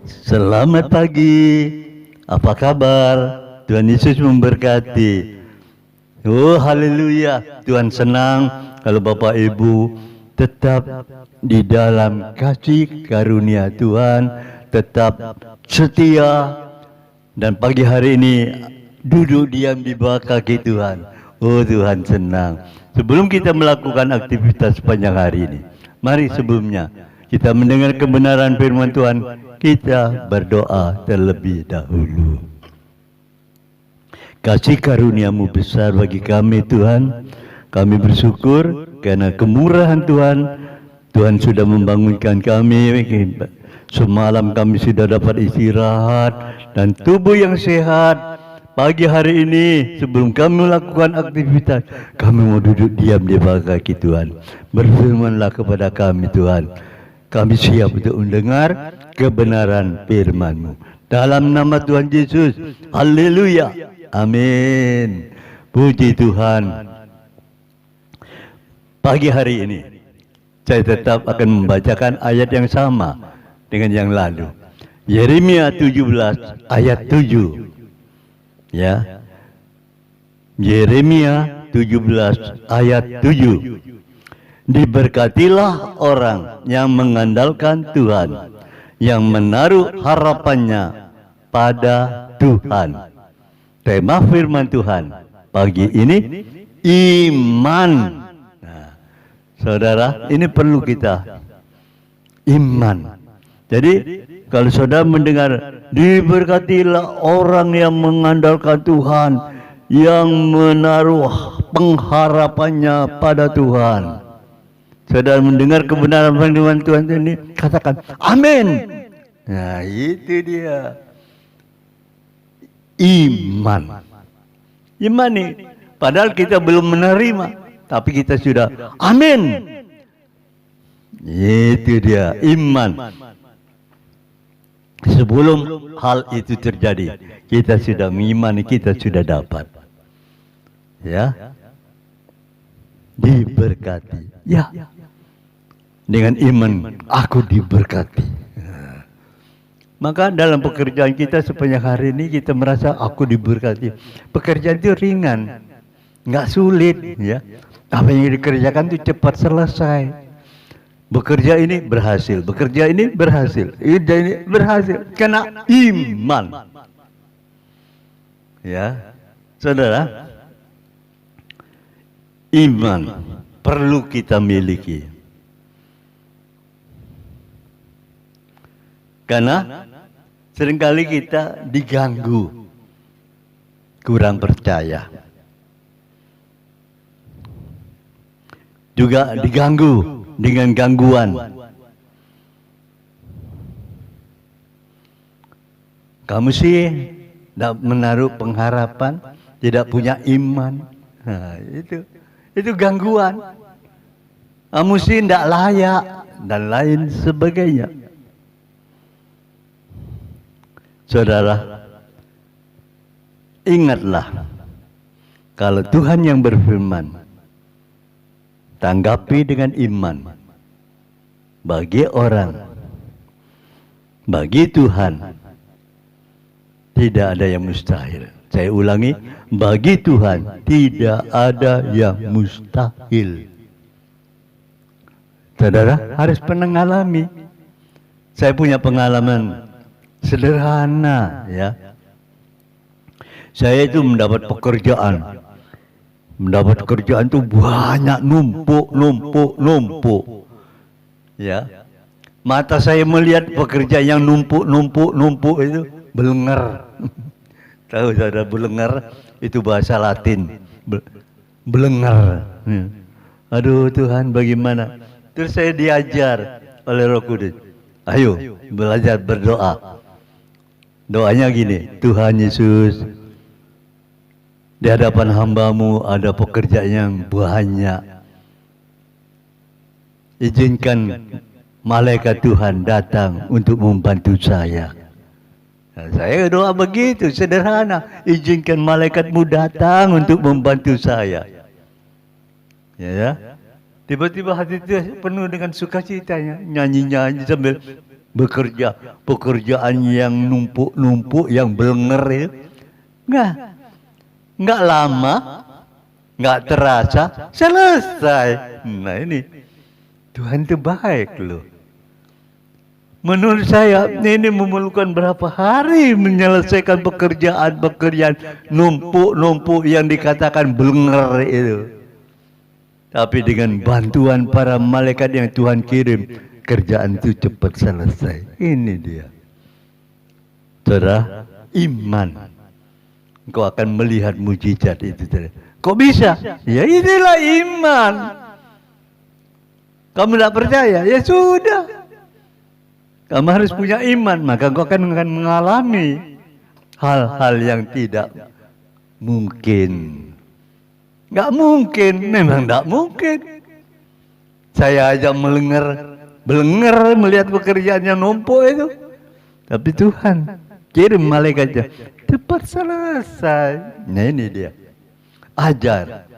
Selamat pagi. Apa kabar? Tuhan Yesus memberkati. Oh, haleluya. Tuhan senang kalau Bapak Ibu tetap di dalam kasih karunia Tuhan, tetap setia, dan pagi hari ini duduk diam di bawah kaki Tuhan. Oh, Tuhan senang. Sebelum kita melakukan aktivitas sepanjang hari ini, mari sebelumnya kita mendengar kebenaran firman Tuhan, kita berdoa terlebih dahulu. Kasih karunia-Mu besar bagi kami Tuhan. Kami bersyukur karena kemurahan Tuhan. Tuhan sudah membangunkan kami. Semalam kami sudah dapat istirahat dan tubuh yang sehat. Pagi hari ini sebelum kami melakukan aktivitas, kami mau duduk diam di bawah kaki Tuhan. Berfirmanlah kepada kami Tuhan. Kami siap untuk mendengar kebenaran firman-Mu. Dalam nama Tuhan Yesus. Haleluya. Amin. Puji Tuhan. Pagi hari ini saya tetap akan membacakan ayat yang sama dengan yang lalu. Yeremia 17 ayat 7. Ya. Yeremia 17 ayat 7. Diberkatilah orang yang mengandalkan Tuhan, yang menaruh harapannya pada Tuhan. Tema firman Tuhan pagi ini, iman. Nah, saudara, ini perlu kita iman. Jadi, kalau saudara mendengar, diberkatilah orang yang mengandalkan Tuhan, yang menaruh pengharapannya pada Tuhan. Saudara mendengar kebenaran firman Tuhan ini, katakan amin. Nah, itu dia iman. Iman nih, padahal kita belum menerima, tapi kita sudah amin. Itu dia iman. Sebelum hal itu terjadi, kita sudah mengimani, kita sudah dapat. Ya, diberkati. Ya, dengan iman aku diberkati. Maka dalam pekerjaan kita sepanjang hari ini kita merasa aku diberkati. Pekerjaan itu ringan, nggak sulit, ya. Apa yang dikerjakan itu cepat selesai. Bekerja ini berhasil, bekerja ini berhasil, ini berhasil karena iman. Ya, saudara, iman perlu kita miliki. Karena seringkali kita diganggu, kurang percaya. Juga diganggu dengan gangguan. Kamu sih tidak menaruh pengharapan, tidak punya iman. Nah, itu gangguan. Kamu sih tidak layak dan lain sebagainya. Saudara, ingatlah kalau Tuhan yang berfirman, tanggapi dengan iman. Bagi orang, bagi Tuhan, tidak ada yang mustahil. Saya ulangi, bagi Tuhan tidak ada yang mustahil. Saudara harus pernah mengalami. Saya punya pengalaman sederhana, ya. Saya itu mendapat pekerjaan. Mendapat pekerjaan itu banyak, numpuk. Ya. Mata saya melihat pekerjaan yang numpuk itu belenger. Tahu saudara, belenger itu bahasa Latin. Belenger. Aduh Tuhan, bagaimana? Terus saya diajar oleh Roh Kudus. Ayo belajar berdoa. Doanya gini, Tuhan Yesus, di hadapan hamba-Mu ada pekerjaan yang banyak. Izinkan malaikat Tuhan datang untuk membantu saya. Nah, saya doa begitu, sederhana. Izinkan malaikat-Mu datang untuk membantu saya. Ya. Tiba-tiba hati itu penuh dengan sukacitanya, nyanyi-nyanyi sambil bekerja pekerjaan yang numpuk-numpuk, yang belenger itu. Enggak lama, enggak terasa, selesai. Nah ini, Tuhan itu baik loh. Menurut saya ini memerlukan berapa hari menyelesaikan pekerjaan numpuk-numpuk yang dikatakan belenger itu. Tapi dengan bantuan para malaikat yang Tuhan kirim, kerjaan itu cepat selesai. Ini dia. Saudara, iman. Engkau akan melihat mujizat itu. Kok bisa? Ya inilah iman. Kamu tidak percaya? Ya sudah. Kamu harus punya iman, maka engkau akan mengalami hal-hal yang tidak mungkin. Nggak mungkin, memang nggak mungkin. Saya aja belenger melihat pekerjaan yang numpuk itu. Tapi Tuhan kirim malaikatnya, cepat selesai. Nah ini dia. Ajar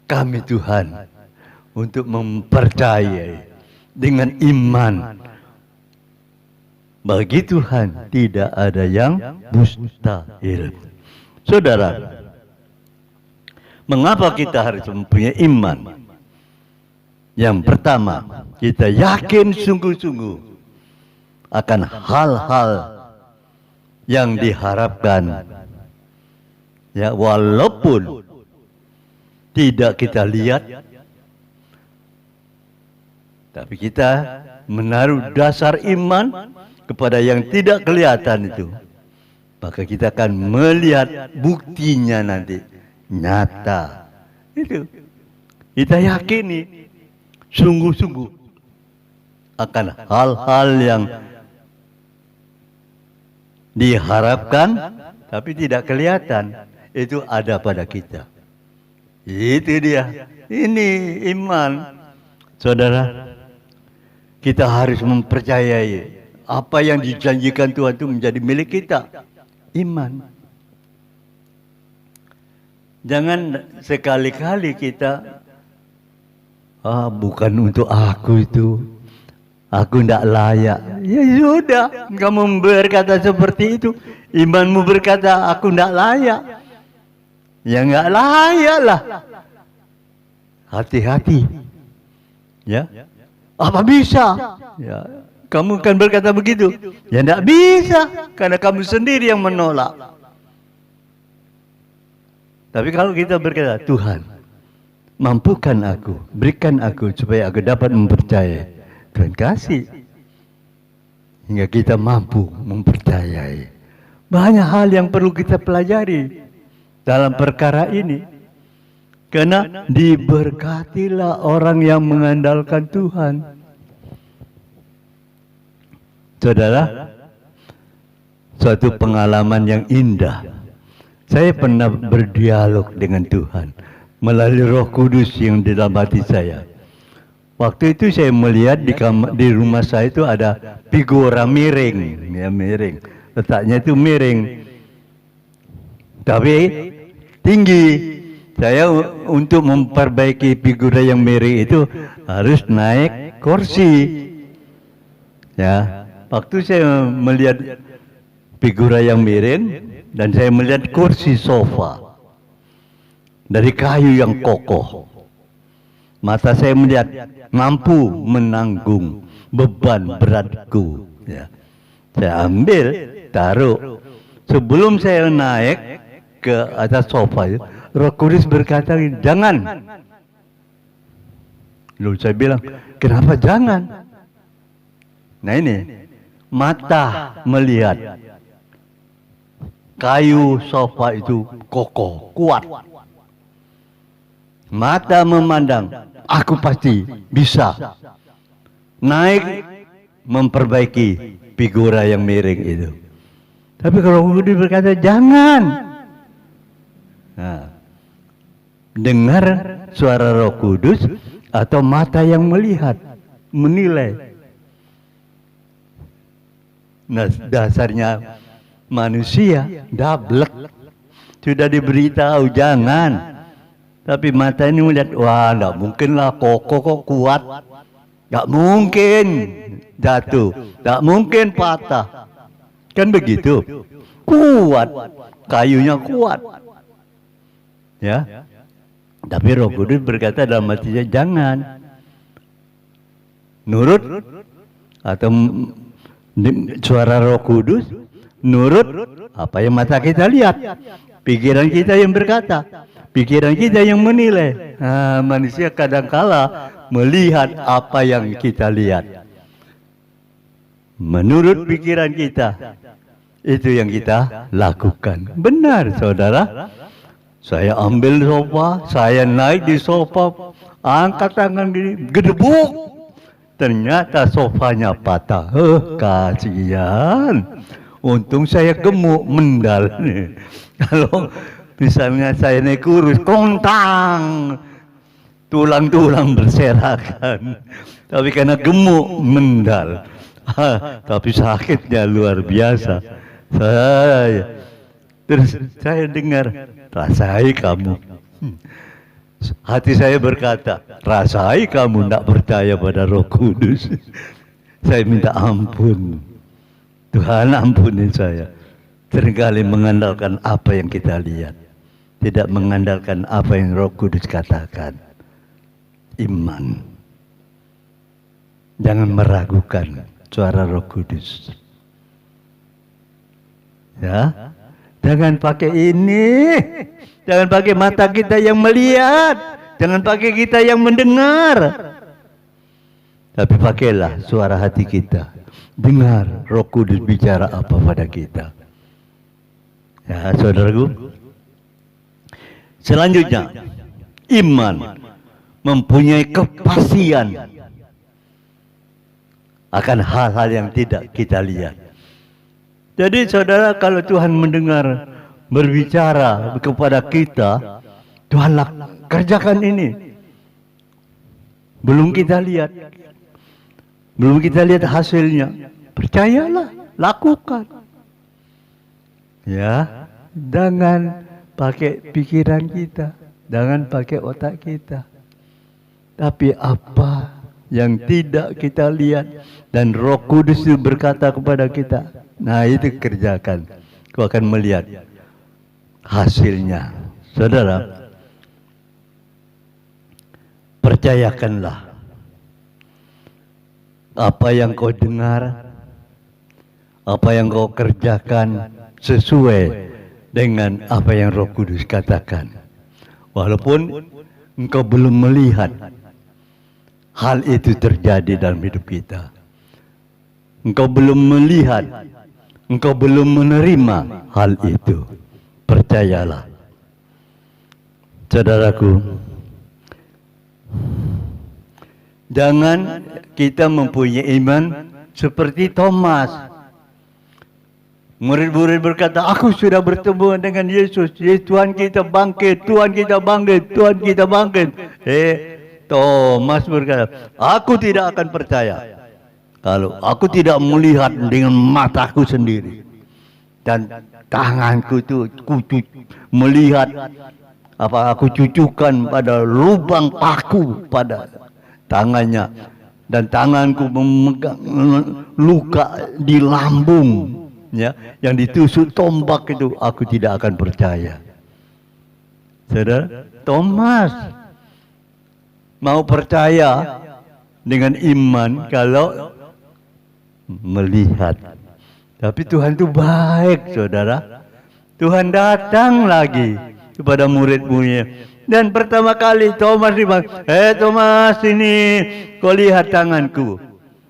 kami Tuhan untuk mempercayai dengan iman. Bagi Tuhan tidak ada yang mustahil. Saudara, mengapa kita harus mempunyai iman? Yang pertama, kita yakin sungguh-sungguh akan hal-hal yang diharapkan. Ya, walaupun tidak kita lihat, tapi kita menaruh dasar iman kepada yang tidak kelihatan itu, maka kita akan melihat buktinya nanti nyata. Itu kita yakini sungguh-sungguh akan hal-hal yang diharapkan tapi tidak kelihatan, itu ada pada kita. Itu dia. Ini iman. Saudara, kita harus mempercayai apa yang dijanjikan Tuhan itu menjadi milik kita. Iman. Jangan sekali-kali kita, bukan untuk aku itu, aku tidak layak. Ya sudah, kamu berkata seperti itu, imanmu berkata aku tidak layak. Ya nggak layak lah. Hati-hati. Ya, apa bisa? Ya. Kamu kan berkata begitu. Ya tidak bisa, karena kamu sendiri yang menolak. Tapi kalau kita berkata, Tuhan, mampukan aku, berikan aku supaya aku dapat mempercayai. Tuhan kasih. Hingga kita mampu mempercayai. Banyak hal yang perlu kita pelajari dalam perkara ini. Karena diberkatilah orang yang mengandalkan Tuhan. Saudara, suatu pengalaman yang indah. Saya pernah berdialog dengan Tuhan melalui Roh Kudus yang di dalam hati saya. Waktu itu saya melihat di rumah saya itu ada figura miring, ya miring. Letaknya itu miring, tapi tinggi. Saya untuk memperbaiki figura yang miring itu harus naik kursi. Ya. Waktu saya melihat figura yang miring dan saya melihat kursi sofa dari kayu yang kokoh, mata saya melihat mampu menanggung beban beratku. Ya. Saya ambil, taruh. Sebelum saya naik ke atas sofa, Roh Kudus berkata, jangan. Lalu saya bilang, kenapa jangan? Nah ini. Mata melihat kayu sofa itu kokoh, kuat. Mata memandang, aku pasti bisa naik memperbaiki figura yang miring itu. Tapi kalau Kudus berkata jangan. Nah, dengar suara Roh Kudus atau mata yang melihat, menilai. Nah, dasarnya manusia dablek, sudah diberitahu jangan, tapi mata ini melihat, wah, enggak mungkin lah, kokoh kok kuat, Gak mungkin jatuh, gak mungkin patah. Kan begitu. Kuat, kayunya kuat. Ya. Tapi Roh Kudus berkata dalam hatinya, jangan. Nurut atau suara Roh Kudus, nurut apa yang mata kita lihat, pikiran kita yang berkata, pikiran kita yang menilai. Manusia kadangkala melihat apa yang kita lihat. Menurut pikiran kita, itu yang kita lakukan. Benar, saudara. Saya ambil sofa, saya naik di sofa, angkat tangan gini, gedebuk. Ternyata sofanya patah. Kasihan. Untung saya gemuk, mendal. Kalau misalnya saya naik kurus, kontang, tulang-tulang berserakan. Tapi karena gemuk, mendal. Tapi sakitnya luar biasa. Terus saya dengar, rasai kamu. Hati saya berkata, rasai kamu tidak percaya pada Roh Kudus. Saya minta ampun. Tuhan ampuni saya. Seringkali mengandalkan apa yang kita lihat, tidak mengandalkan apa yang Roh Kudus katakan. Iman. Jangan meragukan suara Roh Kudus. Ya, jangan pakai ini, jangan pakai mata kita yang melihat, jangan pakai kita yang mendengar, tapi pakailah suara hati kita. Dengar Roh Kudus bicara apa pada kita. Ya, saudaraku. Selanjutnya, iman mempunyai kepastian akan hal-hal yang tidak kita lihat. Jadi saudara, kalau Tuhan mendengar berbicara kepada kita, Tuhan kerjakan ini. Belum kita lihat. Belum kita lihat hasilnya. Percayalah, lakukan. Ya, jangan pakai pikiran kita, jangan pakai otak kita. Tapi apa yang tidak kita lihat dan Roh Kudus itu berkata kepada kita, nah itu kerjakan. Kau akan melihat hasilnya. Saudara, percayakanlah apa yang kau dengar, apa yang kau kerjakan sesuai dengan apa yang Roh Kudus katakan. Walaupun engkau belum melihat hal itu terjadi dalam hidup kita, engkau belum melihat, engkau belum menerima hal itu, percayalah. Saudaraku, jangan kita mempunyai iman seperti Thomas. Murid-murid berkata, aku sudah bertemu dengan Yesus, Tuhan kita bangkit, Tuhan kita bangkit, Tuhan kita bangkit. Thomas berkata, aku tidak akan percaya kalau aku tidak melihat dengan mataku sendiri dan tanganku itu melihat apa aku cucukkan pada lubang paku pada tangannya dan tanganku memegang luka di lambung, ya, yang ditusuk tombak itu, aku tidak akan percaya. Saudara, Thomas mau percaya dengan iman kalau melihat. Tapi Tuhan itu baik, saudara. Tuhan datang lagi kepada murid-muridnya. Dan pertama kali Thomas bilang, Thomas, ini kau lihat tanganku,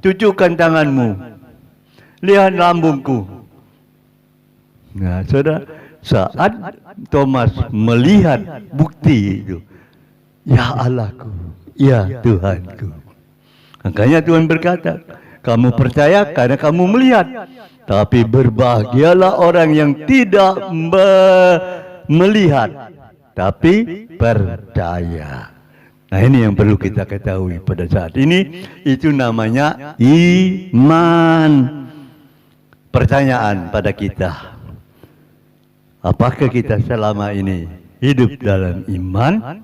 cucukkan tanganmu, lihat lambungku. Nah, saudara, saat Thomas melihat bukti itu, ya Allahku, ya Tuhanku. Makanya Tuhan berkata, kamu percaya karena kamu melihat, tapi berbahagialah orang yang tidak melihat, tapi percaya. Nah, ini yang perlu kita ketahui pada saat ini. Itu namanya iman. Pertanyaan pada kita, apakah kita selama ini hidup dalam iman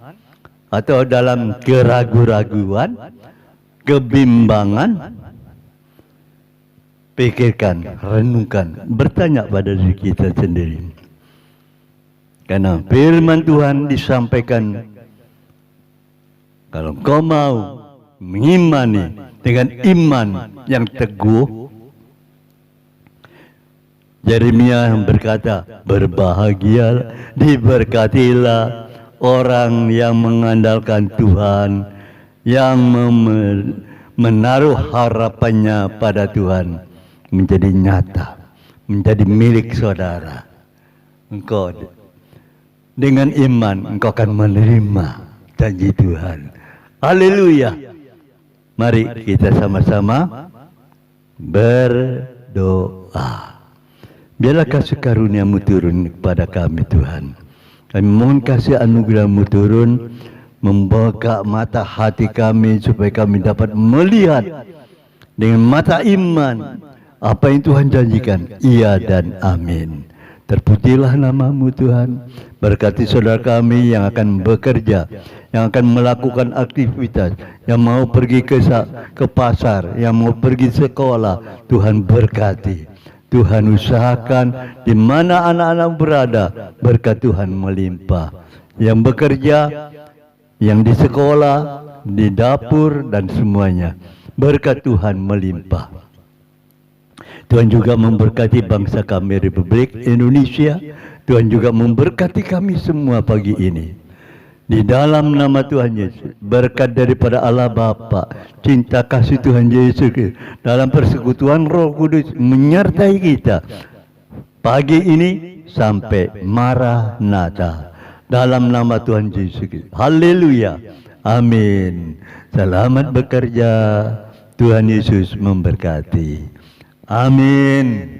atau dalam keraguan-raguan? kebimbangan, pikirkan, renungkan, bertanya pada diri kita sendiri. Karena firman Tuhan disampaikan, kalau kau mau mengimani dengan iman yang teguh, Yeremia berkata, berbahagia, diberkatilah orang yang mengandalkan Tuhan, yang menaruh harapannya pada Tuhan, menjadi nyata, menjadi milik saudara. Engkau dengan iman engkau akan menerima janji Tuhan. Haleluya. Mari kita sama-sama berdoa. Biarlah kasih karunia-Mu turun kepada kami Tuhan. Kami mohon kasih anugerah-Mu turun, membuka mata hati kami supaya kami dapat melihat dengan mata iman apa yang Tuhan janjikan, iya dan amin. Terpujilah nama-Mu Tuhan. Berkati saudara kami yang akan bekerja, yang akan melakukan aktivitas, yang mau pergi ke pasar, yang mau pergi sekolah. Tuhan berkati. Tuhan usahakan di mana anak-anak berada, berkat Tuhan melimpah. Yang bekerja, yang di sekolah, di dapur dan semuanya, berkat Tuhan melimpah. Tuhan juga memberkati bangsa kami Republik Indonesia. Tuhan juga memberkati kami semua pagi ini. Di dalam nama Tuhan Yesus, berkat daripada Allah Bapa, cinta kasih Tuhan Yesus, dalam persekutuan Roh Kudus menyertai kita pagi ini sampai Maranatha. Dalam nama Tuhan Yesus. Haleluya. Amin. Selamat bekerja. Tuhan Yesus memberkati. Amin.